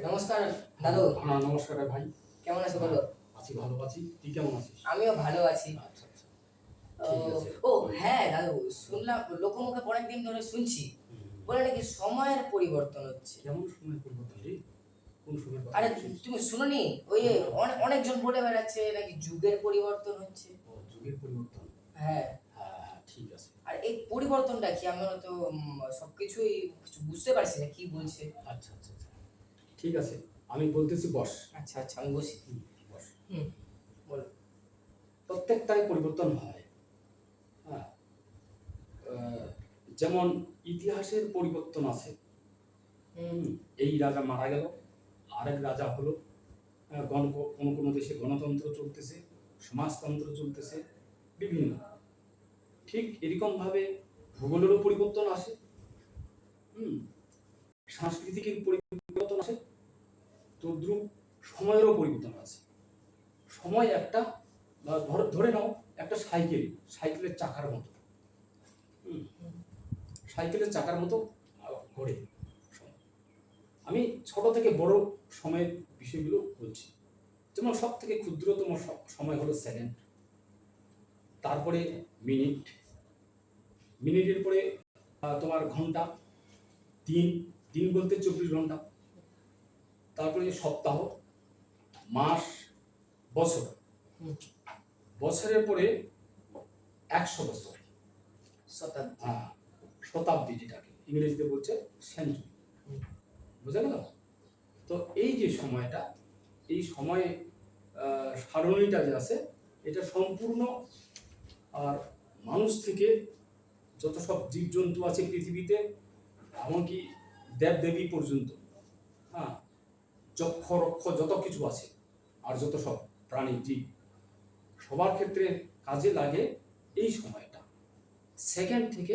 নমস্কার দাদু। হ্যাঁ, নমস্কার রে ভাই। কেমন আছো বলো? আছি, ভালো আছি। তুই কেমন আছিস? আমিও ভালো আছি। আচ্ছা, আচ্ছা। ঠিক আছে। ও হ্যাঁ দাদু, শুনলাম লোকমুখে অনেকদিন ধরে শুনছি, বলে নাকি সময়ের পরিবর্তন হচ্ছে। কেমন সময়ের পরিবর্তন রে? কোন সময়ের কথা আরে বলছিস? তুমি শুনোনি? ওই অনেকজন বলে বেড়াচ্ছে নাকি যুগের পরিবর্তন হচ্ছে। যুগের পরিবর্তন। হ্যাঁ। হ্যাঁ, ঠিক আছে। আর এই পরিবর্তনটা কি, আমরা তো সবকিছুই কিছু বুঝতে পারছি না কি বলছে। আচ্ছা, আচ্ছা, আচ্ছা। ঠিক আছে। আমি বলতেছি বস। আচ্ছা আচ্ছা, আমি বসি। বস। হুম, বলো। প্রত্যেকটাই পরিবর্তন হয়। হ্যাঁ। যেমন ইতিহাসের পরিবর্তন আছে। এই রাজা মারা গেল, আরেক রাজা হলো। কোনো দেশে গণতন্ত্র চলতেছে, সমাজতন্ত্র চলতেছে, বিভিন্ন। ঠিক এরকম ভাবে ভূগোলেরও পরিবর্তন আসে, সাংস্কৃতিকের পরিবর্তন আসে, তদ্রুপ সময়েরও পরিবর্তন আছে। সময় একটা ধরে নাও একটা সাইকেলের চাকার মতো, সাইকেলের চাকার মতো ঘোরে। আমি ছোট থেকে বড় সময়ের বিষয়গুলো বলছি। যেমন সব থেকে ক্ষুদ্রতম সময় হলো সেকেন্ড, তারপরে মিনিট, মিনিটের পরে তোমার ঘন্টা, দিন, দিন বলতে 24 ঘন্টা, তারপরে সপ্তাহ, মাস, বছর, বছরের পরে 100 বছর, শতাব্দী, যেটাকে ইংরেজিতে বলছে সেঞ্চুরি। বুঝা গেল? তো এই যে সময়টা, এই সময়ে সারণীটা যে আছে, এটা সম্পূর্ণ আর মানুষ থেকে যত সব জীবজন্তু আছে পৃথিবীতে, এমনকি দেবদেবী পর্যন্ত, হ্যাঁ, যক্ষ রক্ষ যত কিছু আছে, আর যত সব প্রাণী জীব, সবার ক্ষেত্রে কাজে লাগে এই সময়টা, সেকেন্ড থেকে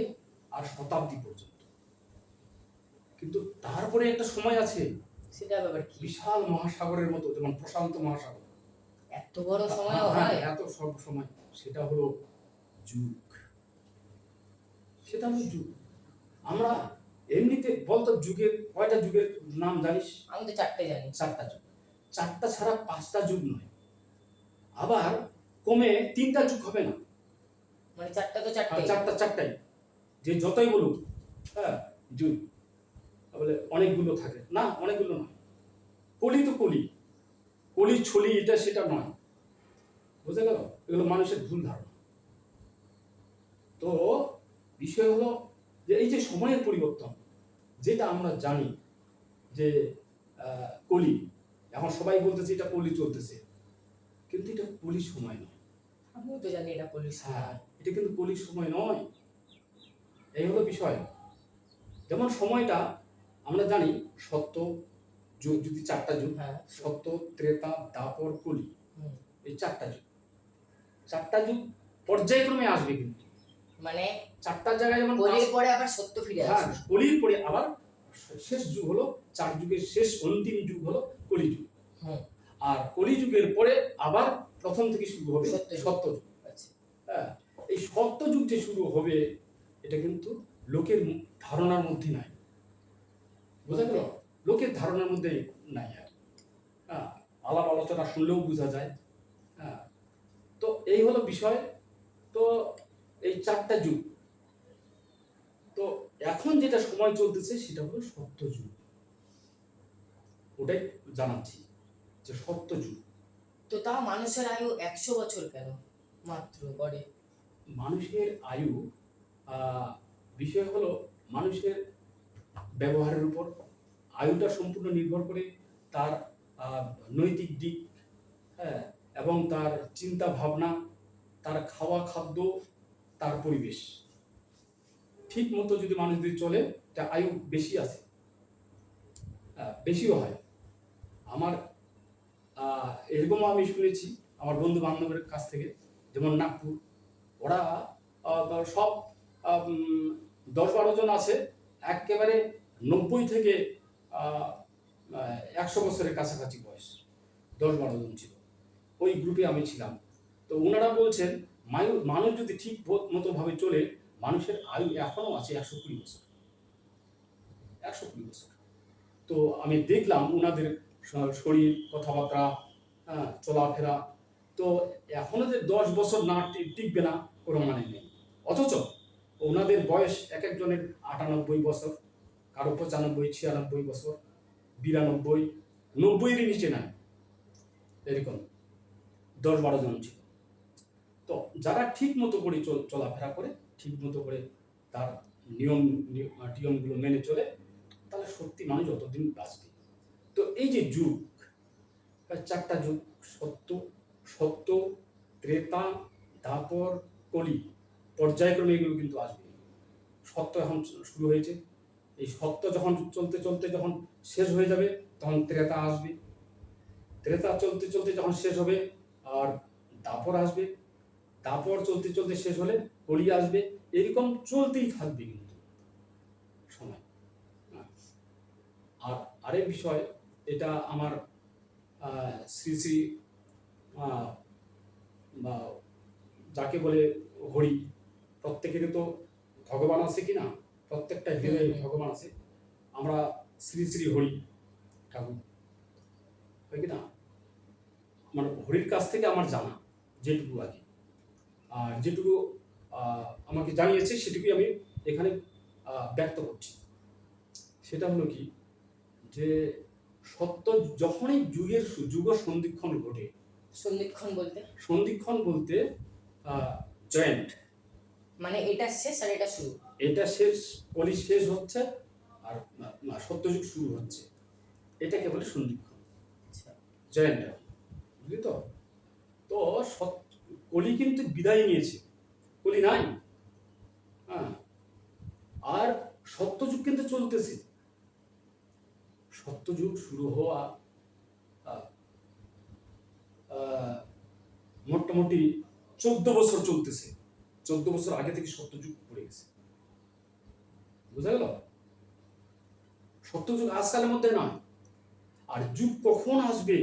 আর শতাব্দী পর্যন্ত। কিন্তু তারপরে একটা সময় আছে, সেটা আবার কি? বিশাল মহাসাগরের মতো, যেমন প্রশান্ত মহাসাগর, এত বড় সময় হয়? এত সব সময়, সেটা হলো যুগ। সেটা হলো যুগ। আমরা এমনিতে বলতো যুগের কয়টা যুগের নাম জানিস? আমি তো 4টে জানি। 4টা যুগ। 4টা ছাড়া 5টা যুগ নয়। আবার কমে 3টা যুগ হবে না। মানে 4টা তো 4টাই। 4টাই। যে যতই বলুক, হ্যাঁ, যুগ বলে অনেকগুলো থাকে না, অনেকগুলো নয়। কলি তো কলি, কলি ছলি এটা সেটা নয়। বুঝা গেল? এগুলো মানুষের ভুল ধারণা। তো বিষয় হলো যে এই যে সময়ের পরিবর্তন, যেটা আমরা জানি যে কলি, এখন সবাই বলতেছে এটা কলি চলতেছে, কিন্তু এটা কলির সময় নয়। আমিও তো জানি এটা কলির সময়। হ্যাঁ, এটা কিন্তু কলির সময় নয়। এই হলো বিষয়। যেমন সময়টা আমরা জানি সত্য যুগ, যদি 4টা যুগ, সত্য, ত্রেতা, দ্বাপর, কলি, এই 4টা যুগ। 4টা যুগ পর্যায়ক্রমে আসবে, কিন্তু মানে 4টা জায়গায় যেমন কলির পরে আবার সত্য ফিরে আসবে। হ্যাঁ, কলির পরে আবার শেষ যুগ হলো, 4 যুগের শেষ অন্তিম যুগ হলো কলিযুগ। আর কলিযুগের পরে আবার প্রথম থেকে শুরু হবে সত্য যুগ। হ্যাঁ, এই সত্য যুগ যে শুরু হবে, এটা কিন্তু লোকের ধারণার মধ্যে নাই। বোঝা গেল? লোকের ধারণার মধ্যে নাই। আর হ্যাঁ, আলাপ আলোচনা শুনলেও বোঝা যায়। হ্যাঁ, তো এই হলো বিষয়। তো এই 4টা যুগ, তো এখন যেটা সময় চলতেছে সেটা হলো সত্য যুগ। ওটাই জানাচ্ছি যে সত্য যুগ। তো তাও মানুষের আয়ু 100 বছর কেন মাত্র করে? মানুষের আয়ু, বিষয় হলো মানুষের ব্যবহারের উপর। আয়ুটা সম্পূর্ণ নির্ভর করে তার নৈতিক দিক, হ্যাঁ, এবং তার চিন্তা ভাবনা, তার খাওয়া খাদ্য, তার পরিবেশ। ঠিক মতো যদি মানুষ যদি চলে, তার আয়ু বেশি আছে, বেশিও হয়। আমার এরকম আমি শুনেছি আমার বন্ধু বান্ধবের কাছ থেকে, যেমন নাগপুর, ওরা সব 10-12 জন আছে, একেবারে 90 থেকে 100 বছরের কাছাকাছি বয়স, 10-12 জন ছিল। ওই গ্রুপে আমি ছিলাম। তো ওনারা বলছেন মানুষ যদি ঠিক মতো ভাবে চলে, মানুষের আয়ু এখনো আছে 120 বছর। 120 বছর। তো আমি দেখলাম ওনাদের শরীর, কথাবার্তা, হ্যাঁ, চলাফেরা, তো এখনো যে 10 বছর না টিকবে না কোনো মানে নেই। অথচ ওনাদের বয়স এক একজনের 98 বছর, কারো 95, 96 বছর, 92, 90-এর নিচে নাই, এরকম 10-12 জন ছিল। তো যারা ঠিক মতো করে চলাফেরা করে, ঠিক মতো করে তার নিয়মগুলো মেনে চলে, তাহলে সত্যি মানুষ যতদিন বাঁচবে। তো এই যে যুগ, 4টা যুগ, সত্য, ত্রেতা, দ্বাপর, কলি, পর্যায়ক্রমে এগুলো কিন্তু আসবে। সত্য এখন শুরু হয়েছে, এই সত্য যখন চলতে চলতে যখন শেষ হয়ে যাবে তখন ত্রেতা আসবে, ত্রেতা চলতে চলতে যখন শেষ হবে আর দাপর আসবে, দাপর চলতে চলতে শেষ হলে কলি আসবে, এরকম চলতেই থাকবে কিন্তু সময়। আর আরেক বিষয়, এটা আমার শ্রী শ্রী বা যাকে বলে হরি, প্রত্যেকেরই তো ভগবান আছে কিনা, প্রত্যেকটা হৃদয়ে ভগবান আছে। আমরা শ্রী শ্রী হরি ঠাকুর, হয় কিনা, মানে হরির কাছ থেকে আমার জানা যেটুকু আগে, আর যেটুকু আমাকে জানিয়েছে সেটুকুই আমি এখানে ব্যক্ত করছি। সেটা হলো কি, যে সত্য যখনই যুগ সন্ধিক্ষণ ঘটে, সন্ধিক্ষণ বলতে জয়েন্ট, মানে এটা শেষ আর এটা শুরু, এটা শেষ, কলি শেষ হচ্ছে আর সত্যযুগ শুরু হচ্ছে, এটাকে বলে সন্ধিক্ষণ, জয়েন্ট, বুঝলি তো? তো কলি কিন্তু বিদায় নিয়েছে, কলি নাই, হ্যাঁ, আর সত্যযুগ কিন্তু চলতেছে। সত্যযুগ শুরু হওয়া মোটামুটি 14 বছর চলতেছে, 14 বছর আগে থেকে সত্যযুগ পড়ে গেছে, বুঝা গেল? সত্যযুগ আজকালের মধ্যে নয়। আর যুগ কখন আসবে,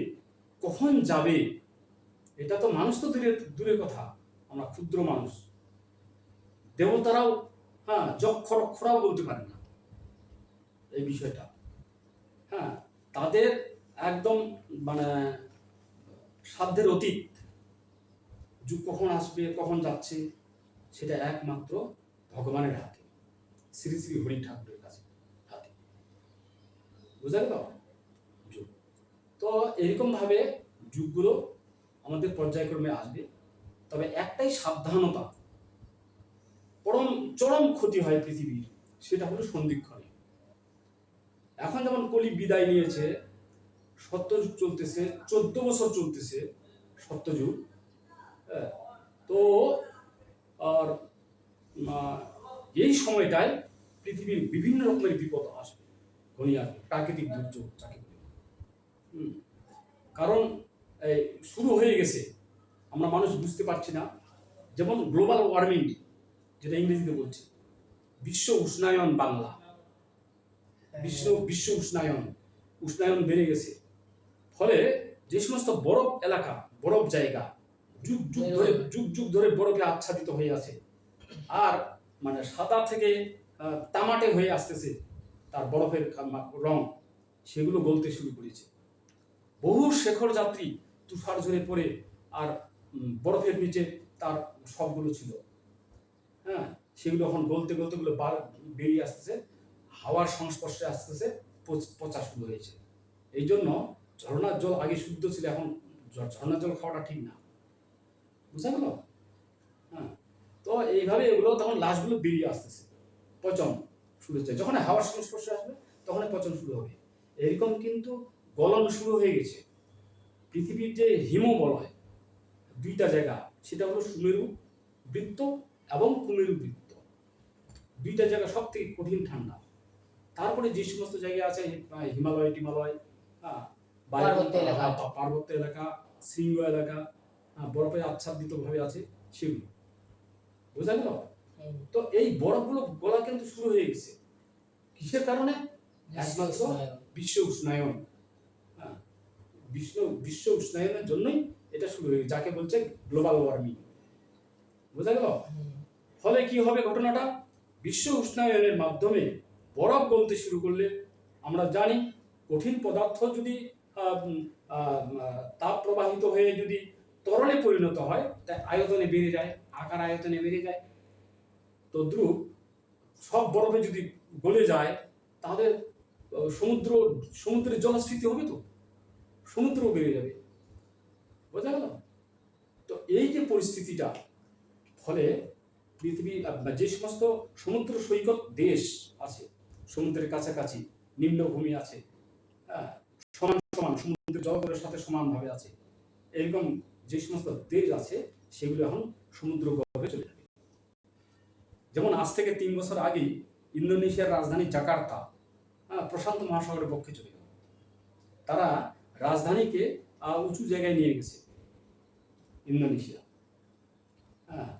কখন যাবে, এটা তো মানুষ তো দূরের কথা, আমরা ক্ষুদ্র মানুষ, দেবতারাও, হ্যাঁ, যক্ষরক্ষরাও বলতে পারে না এই বিষয়টা, হ্যাঁ, তাদের একদম মানে সাধ্যের অতীত। যুগ কখন আসবে, কখন যাচ্ছে, সেটা একমাত্র ভগবানের হাতে, শ্রী শ্রী হরি ঠাকুরের কাছে হাতে, বুঝা গেল? যুগ তো এরকম ভাবে যুগগুলো আমাদের পর্যায়ক্রমে আসবে, তবে একটাই সাবধানতা, চরম ক্ষতি হয় পৃথিবীর, সেটা হলো সন্ধিক্ষণে। এখন যেমন কলি বিদায় নিয়েছে, সত্যযুগ চলতেছে, 14 বছর চলতেছে সত্যযুগ, তো আর এই সময়টায় পৃথিবীর বিভিন্ন রকমের বিপদ আসবে, ঘনিয়ে আসবে, প্রাকৃতিক দুর্যোগ যাকে বলে। কারণ শুরু হয়ে গেছে, আমরা মানুষ বুঝতে পারছি না। যেমন গ্লোবাল ওয়ার্মিং, যেটা ইংরেজিতে বলছে, বিশ্ব উষ্ণায়ন, বাংলা বিশ্ব উষ্ণায়ন বেড়ে গেছে। ফলে যে সমস্ত বরফ এলাকা, বরফ জায়গা যুগ যুগ ধরে বরফে আচ্ছাদিত হয়ে আছে, আর মানে সাদা থেকে তামাটে হয়ে আসতেছে তার বরফের রং, সেগুলো গলতে শুরু করেছে। বহু শেখর যাত্রী তুষার ঝরে পড়ে আর বরফের নিচে তার সবগুলো ছিল, হ্যাঁ, সেগুলো এখন গলতে গলতে গুলো বেরিয়ে আসতেছে, হাওয়ার সংস্পর্শে আসতেছে, পচা শুরু হয়েছে। এই জন্য ঝর্ণার জল আগে শুদ্ধ ছিল, এখন ঝর্ণার জল খাওয়াটা ঠিক না, বুঝা গেল? হ্যাঁ, তো এইভাবে এগুলো তখন লাশগুলো বেরিয়ে আসতেছে, পচন শুরু হচ্ছে। যখন হাওয়ার সংস্পর্শে আসবে তখন পচন শুরু হবে। এরকম কিন্তু গলন শুরু হয়ে গেছে। পৃথিবীর যে হিমবলয় 2টা জায়গা, সেটা হলো সুমেরু বৃত্ত এবং কুমেরু বৃত্ত, 2টা জায়গা সব থেকে কঠিন ঠান্ডা। তারপরে যে সমস্ত জায়গা আছে হিমালয় টিমালয়, পার্বত্য এলাকা, শৃঙ্গ এলাকা, বরফে আচ্ছাদিত ভাবে আছে, সেগুলো, বোঝা গেল? তো এই বরফগুলো গলা কিন্তু শুরু হয়ে গেছে, কিসের কারণে? একমাত্র বিশ্ব উষ্ণায়ন। বিশ্ব উষ্ণায়নের জন্যই এটা শুরু হয়ে গেছে, যাকে বলছে গ্লোবাল ওয়ার্মিং, বোঝা গেল? ফলে কি হবে ঘটনাটা? বিশ্ব উষ্ণায়নের মাধ্যমে বরফ গলতে শুরু করলে আমরা জানি কঠিন পদার্থ যদি তাপ প্রবাহিত হয়ে যদি তরলে পরিণত হয়, তাই আয়তনে বেড়ে যায়, আকার আয়তনে বেড়ে যায়। তদ্রূপ সব বরফে যদি গলে যায়, তাহলে সমুদ্রের জলস্ফীতি হবে, তো সমুদ্রও বেড়ে যাবে। বোঝা গেল? তো এই যে পরিস্থিতিটা, ফলে পৃথিবী যে সমস্ত সমুদ্র সৈকত দেশ আছে, সমুদ্রের কাছাকাছি নিম্নভূমি আছে, হ্যাঁ, সমান সমান সমুদ্রের জলতলের সাথে সমানভাবে আছে, এরকম যে সমস্ত দেশ আছে সেগুলো এখন সমুদ্র গর্ভে চলে যাবে। যেমন আজ থেকে 3 বছর আগেই ইন্দোনেশিয়ার রাজধানী জাকার্তা প্রশান্ত মহাসাগরের পক্ষে চলে গেল। তারা রাজধানীকে উঁচু জায়গায় নিয়ে গেছে, ইন্দোনেশিয়া। হ্যাঁ,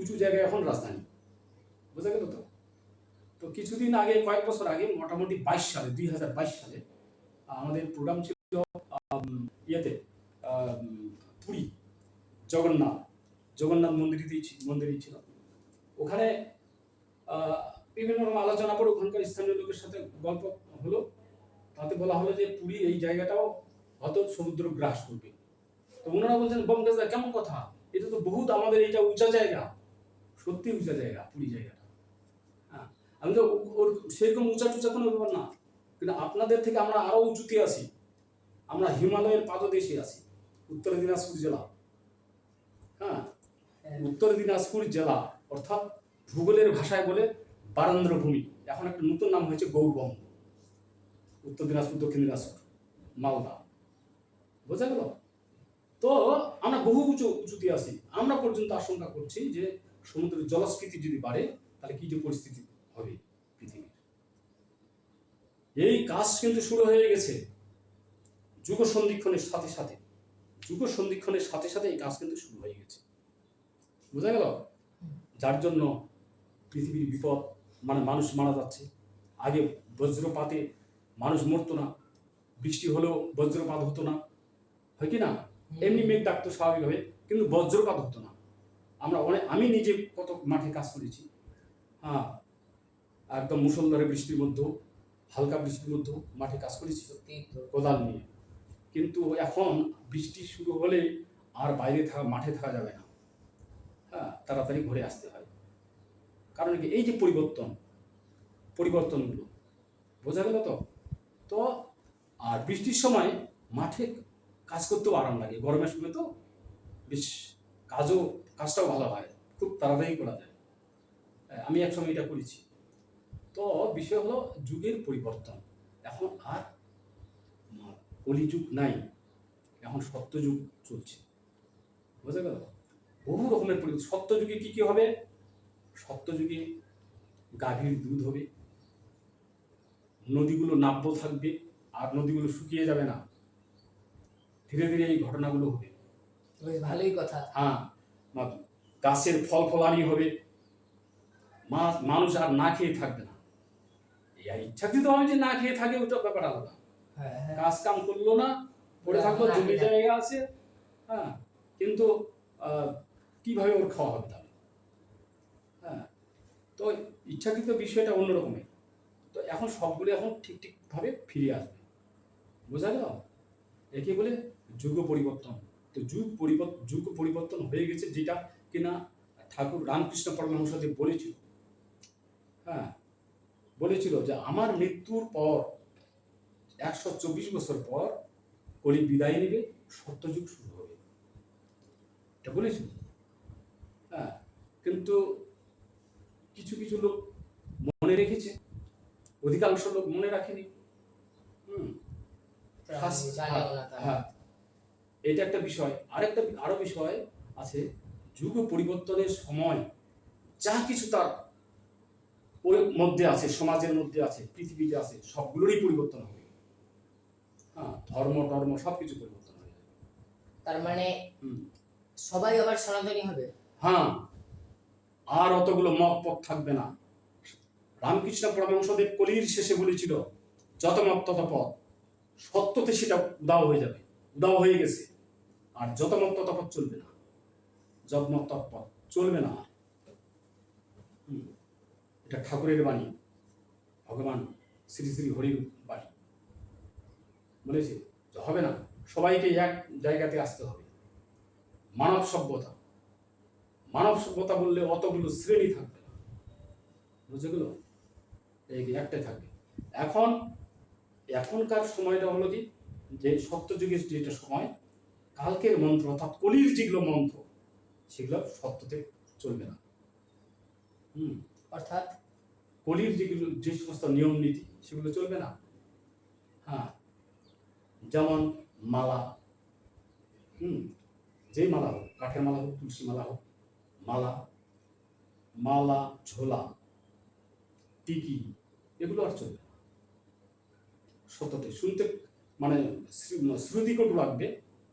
উঁচু জায়গায় এখন রাজধানী। বোঝা গেল? তো কিছুদিন আগে, কয়েক বছর আগে, মোটামুটি 2022 সালে আমাদের প্রোগ্রাম ছিল ইয়েতে, পুরী জগন্নাথ মন্দিরেই ছিল। ওখানে বিভিন্ন রকম আলোচনা করে ওখানকার স্থানীয় লোকের সাথে গল্প হলো। তাতে বলা হলো যে পুরী এই জায়গাটাও হয়তো সমুদ্র গ্রাস করবে। তো ওনারা বলছেন, বঙ্গেশদা কেমন কথা, এটা তো বহুত আমাদের এইটা উঁচা জায়গা। সত্যি উঁচা জায়গা পুরী জায়গাটা। হ্যাঁ, আমি তো ওর সেরকম উঁচা টুচা কোনো ব্যাপার না, কিন্তু আপনাদের থেকে আমরা আরো উঁচুতে আছি। আমরা হিমালয়ের পাদদেশে আছি, উত্তর দিনাজপুর জেলা। হ্যাঁ, উত্তর দিনাজপুর জেলা, অর্থাৎ ভূগোলের ভাষায় বলে বারেন্দ্র ভূমি। এখন একটা নতুন নাম হয়েছে গৌরবঙ্গ। উত্তর দিনাজপুর, দক্ষিণ দিনাজপুর, মালদা। বোঝা গেল? তো আমরা বহু উঁচুতে আছি। আমরা পর্যন্ত আশঙ্কা করছি যে সমুদ্রের জলস্ফীতি যদি বাড়ে, তাহলে কি যে পরিস্থিতি হবে পৃথিবীর। এই কাজ কিন্তু শুরু হয়ে গেছে যুগ সন্ধিক্ষণের সাথে এই কাজ কিন্তু শুরু হয়ে গেছে। বোঝা গেল? যার জন্য পৃথিবীর বিপদ, মানে মানুষ মারা যাচ্ছে। আগে বজ্রপাতে মানুষ মরতো না, বৃষ্টি হলেও বজ্রপাত হতো না, হয় কি না? এমনি মেঘ ডাকতো স্বাভাবিকভাবে, কিন্তু বজ্রপাত হতো না। আমি নিজে কত মাঠে কাজ করেছি। হ্যাঁ, একদম মুষলধারে বৃষ্টির মধ্যে, হালকা বৃষ্টির মধ্যে মাঠে কাজ করেছি কোদাল নিয়ে। কিন্তু এখন বৃষ্টি শুরু হলে আর মাঠে থাকা যাবে না। হ্যাঁ, তাড়াতাড়ি ঘুরে আসতে হয়। কারণ কি, এই যে পরিবর্তনগুলো, বোঝা গেল? তো আর বৃষ্টির সময় মাঠে কাজ করতেও আরাম লাগে। গরমের সময় তো বেশ কাজটাও ভালো হয়, খুব তাড়াতাড়ি করা যায়। আমি একসময় এটা করেছি। তো বিষয় হলো যুগের পরিবর্তন। এখন আর কলিযুগ নাই, এখন সত্যযুগ চলছে। বোঝা গেল? বহু রকমের পরিবর্তন। সত্যযুগে কি হবে? সত্যযুগে গাভীর দুধ হবে, নদীগুলো নাব্য থাকবে, আর নদীগুলো শুকিয়ে যাবে না। ধীরে ধীরে এই ঘটনাগুলো হবে। ভালোই কথা। হ্যাঁ, গাছের ফলানি হবে, মানুষ আর না খেয়ে থাকবে না। ইচ্ছাকৃত ভাবে যে না খেয়ে থাকে, ওটা ব্যাপার আলাদা। কাজ কাম করলো না, পড়ে থাকলো, জমি জায়গা আছে, হ্যাঁ, কিন্তু কিভাবে ওর খাওয়া হবে তাহলে? হ্যাঁ, তো ইচ্ছাকৃত বিষয়টা অন্যরকমের। তো এখন সবগুলো এখন ঠিক ভাবে ফিরে আসবে। বোঝা গেল? একে বলে যুগ পরিবর্তন। তো যুগ পরিবর্তন হয়ে গেছে, যেটা কিনা ঠাকুর রামকৃষ্ণ পরমহংসদেব বলেছিল। হ্যাঁ, বলেছিল যে আমার মৃত্যুর পর 124 বছর পর কলি বিদায় নেবে, সত্যযুগ শুরু হবে, এটা বলেছিল। হ্যাঁ, কিন্তু কিছু লোক মনে রেখেছে, অধিকাংশ লোক মনে রাখেনি। হ্যাঁ, এটা একটা বিষয়। আরো বিষয় আছে, যুগ পরিবর্তনের সময় যা কিছু তার ওর মধ্যে আছে, সমাজের মধ্যে আছে, পৃথিবীতে আছে, সবগুলোরই পরিবর্তন হবে। হ্যাঁ, ধর্ম সবকিছু পরিবর্তন হয়ে যাবে। তার মানে সবাই আবার সনাতনী হবে। হ্যাঁ, আর অতগুলো মত থাকবে না। রামকৃষ্ণ পরমহংসদেব কলির শেষে বলেছিল, যত মত তত পথ। সত্যতে সেটা উদাও হয়ে যাবে, উদাও হয়ে গেছে। আর যত মত তত পথ চলবে না, যত মত তত পথ চলবে না। এটা ঠাকুরের বাণী, ভগবান শ্রী শ্রী হরির বাণী। বলেছে যে হবে না, সবাইকে এক জায়গাতে আসতে হবে। মানব সভ্যতা, মানব সভ্যতা বললে অতগুলো শ্রেণী থাকবে না, বুঝে গেল, এই একটাই থাকবে। এখনকার সময়টা হলো কি, যে সত্যযুগের যেটা সময়, কালকের মন্ত্র অর্থাৎ কলির যেগুলো মন্ত্র সেগুলো সত্যতে চলবে না। অর্থাৎ কলির যেগুলো যে সমস্ত নিয়ম নীতি সেগুলো চলবে না। হ্যাঁ, যেমন মালা, যে মালা হোক, কাঠের মালা হোক, তুলসী মালা হোক, মালা, ঝোলা, টিকি, এগুলো আর চলবে না সত্যতে। শুনতে মানে শ্রুতিকটু লাগবে,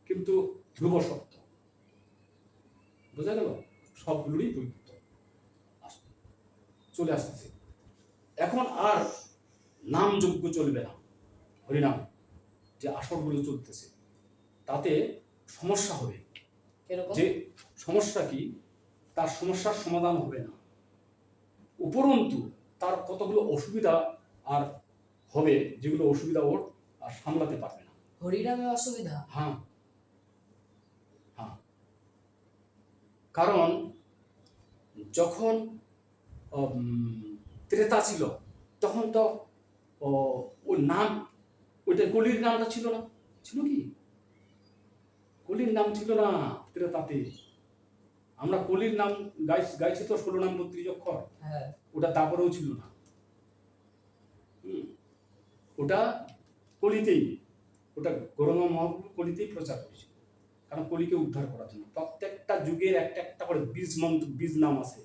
কিন্তু ধ্রুব সত্য, বোঝা গেল, সবগুলোরই পরিবর্তন চলে আসতেছে। এখন আর নাম যজ্ঞ চলবে না, হরিনাম যে আসরগুলো চলতেছে তাতে সমস্যা হবে। যে সমস্যা কি, তার সমস্যার সমাধান হবে না, উপরন্তু তার কতগুলো অসুবিধা আর হবে, যেগুলো অসুবিধা ওর আর সামলাতে পারবে না। হরিনামে অসুবিধা? হ্যাঁ, কারণ যখন ত্রেতা ছিল তখন তো ওর নাম, ওইটা কলির নামটা ছিল না, ছিল কি? কলির নাম ছিল না ত্রেতাতে। আমরা কলির নাম গাইছি তো 16 নাম 32 অক্ষর, ওটা তারপরেও ছিল না। ওটা কলিতেই, ওটা গৌরাঙ্গ মহাপ্রভু কলিতেই প্রচার করেছিল, কারণ কলিকে উদ্ধার করার জন্য। প্রত্যেকটা যুগের একটা একটা করে বীজ মন্ত্র, বীজ নাম আছে,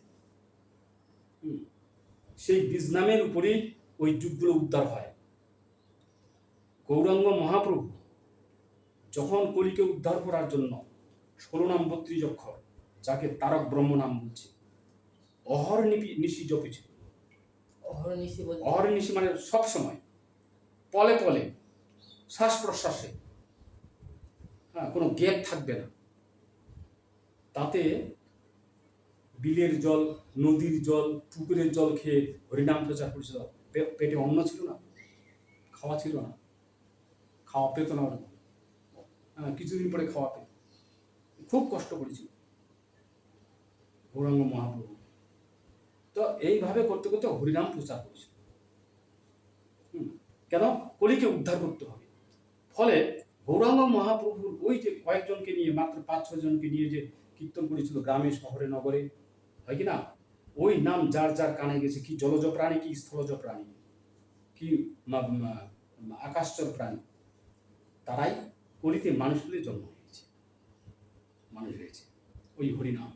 সেই বীজ নামের উপরেই ওই যুগগুলো উদ্ধার হয়। গৌরাঙ্গ মহাপ্রভু যখন কলিকে উদ্ধার করার জন্য 16 নাম 32 অক্ষর, যাকে তারক ব্রহ্ম নাম বলছে, অহর্নিশি জপেছিল। অহর্নিশি মানে সব সময়, পলে পলে, শ্বাস প্রশ্বাসে, কোনো গ্যাপ থাকবে না। তাতে বিলের জল, নদীর জল, পুকুরের জল খেয়ে হরিনাম প্রচার করেছিল। পেটে অন্ন ছিল না, খাওয়া ছিল না, খাওয়া পেত না, কিছুদিন পরে খাওয়া পেত, খুব কষ্ট করেছিল গৌরাঙ্গ মহাপ্রভু। তো এইভাবে করতে করতে হরিনাম প্রচার করেছিল। কেন? কলিকে উদ্ধার করতে হবে। ফলে গৌরাঙ্গ মহাপ্রভুর ওই যে কয়েকজনকে নিয়ে, মাত্র 5-6 জনকে নিয়ে যে কীর্তন করেছিল গ্রামে শহরে নগরে, হয় কি না, ওই নাম যার যার কানে গেছে, কি জলজ প্রাণী, কি স্থলজ প্রাণী, কি আকাশচর প্রাণী, তারাই কলিতে মানুষদের জন্ম হয়েছে, মানুষ হয়েছে ওই হরিনাম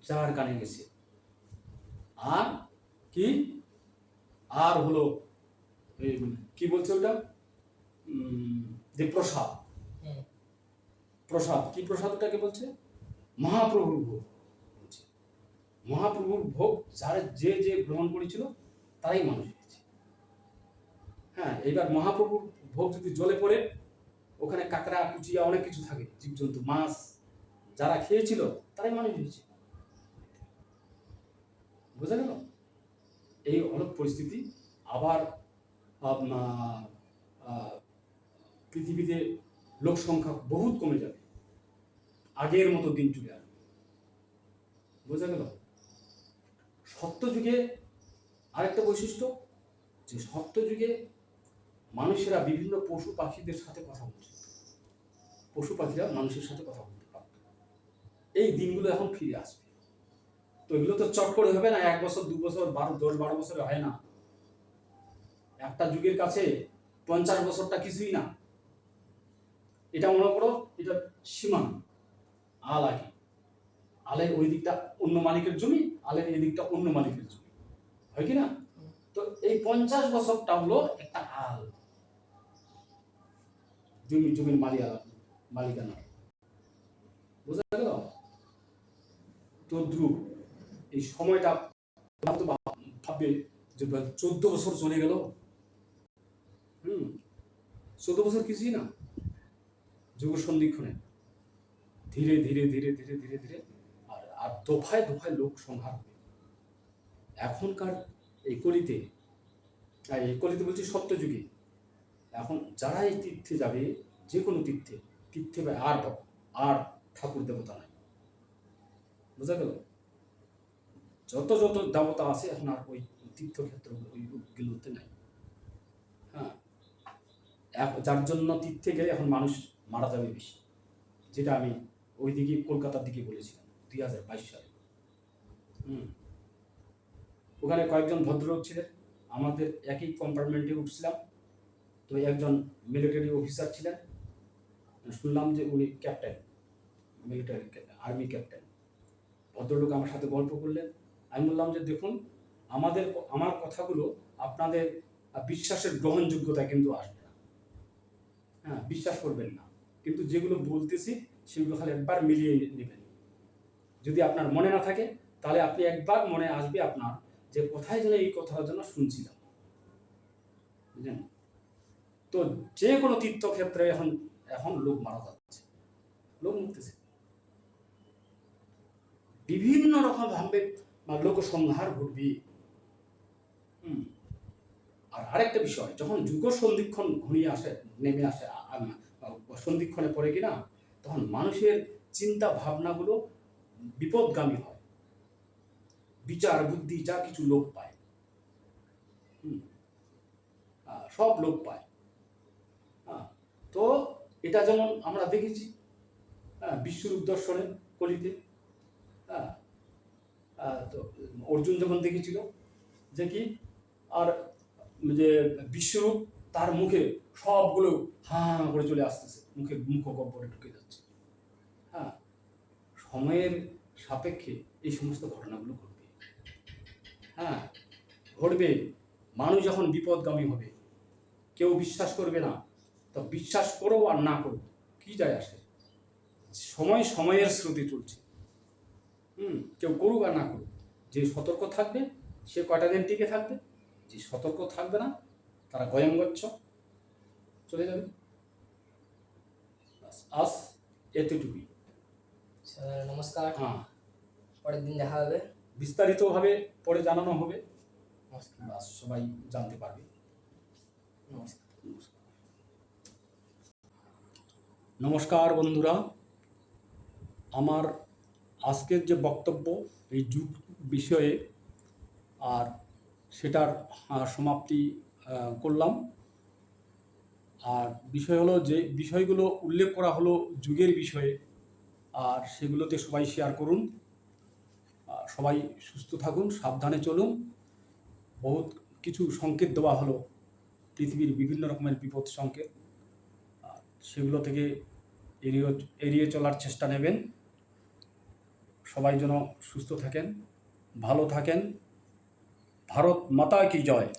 যার কানে গেছে। আর কি, আর হলো কি বলছে ওটা, যে প্রসাদ, প্রসাদ কি, প্রসাদটাকে বলছে মহাপ্রভুর ভোগ। মহাপ্রভুর ভোগ যারা যে যে গ্রহণ করেছিল তারাই মানুষ হয়েছে। হ্যাঁ, এইবার মহাপ্রভুর ভোগ যদি জলে পড়ে, ওখানে কাঁকড়া, কুচিয়া, অনেক কিছু থাকে, জীবজন্তু, মাছ, যারা খেয়েছিল তারাই মানুষ হয়েছে। বোঝা গেল? এই হলো পরিস্থিতি। আবার পৃথিবীতে লোক সংখ্যা বহুত কমে যাবে, আগের মতো দিন চলে আসবে। বোঝা গেল? সত্যযুগে আরেকটা বৈশিষ্ট্য, যে সত্যযুগে মানুষেরা বিভিন্ন পশু পাখিদের সাথে কথা বলছে, পশু পাখিরা মানুষের সাথে কথা বলতে পারত। এই দিনগুলো এখন ফিরে আসবে। তো এগুলো তো চট করে হবে না, 1 বছর 2 বছর 10-12 বছরে হয় না। একটা যুগের কাছে 50 বছরটা কিছুই না। এটা মনে করো, এটা সীমা, আল আগে, আলের ওই দিকটা অন্য মালিকের জমি, আলের এই দিকটা অন্য মালিকের জমি, হয় কি না? তো এই 50 বছরটা হলো একটা আল, জমির মালিকানা। বোঝা গেল? তদ্রুপ এই সময়টা ভাববে যে 14 বছর চলে গেল। 14 বছর কিছুই না, যুগ সন্ধিক্ষণে ধীরে ধীরে ধীরে ধীরে ধীরে ধীরে আর দফায় দফায় লোক সংহার হবে। এখনকার এই কলিতে বলছি সত্যযুগে, এখন যারা এই তীর্থে যাবে, যে কোনো তীর্থে তীর্থে আর ঠাকুর দেবতা নাই, বোঝা গেল? যত দেবতা আছে এখন আর ওই তীর্থক্ষেত্র ওইগুলোতে নাই। হ্যাঁ, যার জন্য তীর্থে গেলে এখন মানুষ মারা যাবে বেশি, যেটা আমি ওইদিকে কলকাতার দিকে বলেছিলাম 2022 সালে। ওখানে কয়েকজন ভদ্রলোক ছিলেন, আমাদের একই কম্পার্টমেন্টে উঠছিলাম। তো একজন মিলিটারি অফিসার ছিলেন, শুনলাম যে উনি ক্যাপ্টেন, মিলিটারি আর্মি ক্যাপ্টেন। ভদ্রলোক আমার সাথে গল্প করলেন। আমি বললাম যে দেখুন, আমার কথাগুলো আপনাদের বিশ্বাসের গ্রহণযোগ্যতা কিন্তু আসবে না, হ্যাঁ, বিশ্বাস করবেন না, কিন্তু যেগুলো বলতেছি সেগুলো খালি একবার মিলিয়ে নেবেন। যদি আপনার মনে না থাকে তাহলে আপনি একবার মনে আসবে আপনার যে কোথায় যেন এই কথাটার জন্য শুনছিলাম, বুঝলেন? তো যে কোনো তীর্থক্ষেত্রে এখন লোক মারা যাচ্ছে, লোক মরতেছে, বিভিন্ন রকম ভাবে লোক সংহার ঘটবে। আর আরেকটা বিষয়, যখন যুগ সন্ধিক্ষণ ঘনিয়ে আসে, নেমে আসে, সন্ধিক্ষণে পড়ে কিনা, তখন মানুষের চিন্তা ভাবনাগুলো বিপদগামী হয়, বিচার বুদ্ধি যা কিছু লোপ পায়, সব লোপ পায়। তো এটা যেমন আমরা দেখেছি বিশ্বরূপ দর্শনে কলিতে, তো অর্জুন যখন দেখেছিল যে কি, আর যে বিশ্বরূপ তার মুখে সবগুলো হাঁ করে চলে আসতেছে, মুখ গব্বরে ঢুকে যাচ্ছে। হ্যাঁ, সময়ের সাপেক্ষে এই সমস্ত ঘটনাগুলো ঘটবে। হ্যাঁ, ঘটবে। মানুষ যখন বিপদগামী হবে, কেউ বিশ্বাস করবে না, তো বিশ্বাস করো আর না করো কি যায় আসে, সময়ের স্রোতে চলছে। কেউ করুক আর না করুক, যে সতর্ক থাকবে সে কয়টা দিন টিকে থাকবে, যে সতর্ক থাকবে না তারা গয়ঙ্গচ্ছ চলে যাবে। আজ এতটুকুই। নমস্কার। হ্যাঁ, পরের দিন দেখা হবে, বিস্তারিতভাবে পরে জানানো হবে, নমস্কার। সবাই জানতে পারবে। নমস্কার বন্ধুরা, আমার আজকের যে বক্তব্য এই যুগ বিষয়ে, আর সেটার সমাপ্তি করলাম। আর বিষয় হলো, যে বিষয়গুলো উল্লেখ করা হলো যুগের বিষয়ে, আর সেগুলোতে সবাই শেয়ার করুন। সবাই সুস্থ থাকুন, সাবধানে চলুন। বহুত কিছু সংকেত দেওয়া হলো, পৃথিবীর বিভিন্ন রকমের বিপদ সংকেত, সেগুলো থেকে এড়িয়ে চলার চেষ্টা নেবেন। সবাই যেন সুস্থ থাকেন, ভালো থাকেন। ভারত মাতা কি জয়।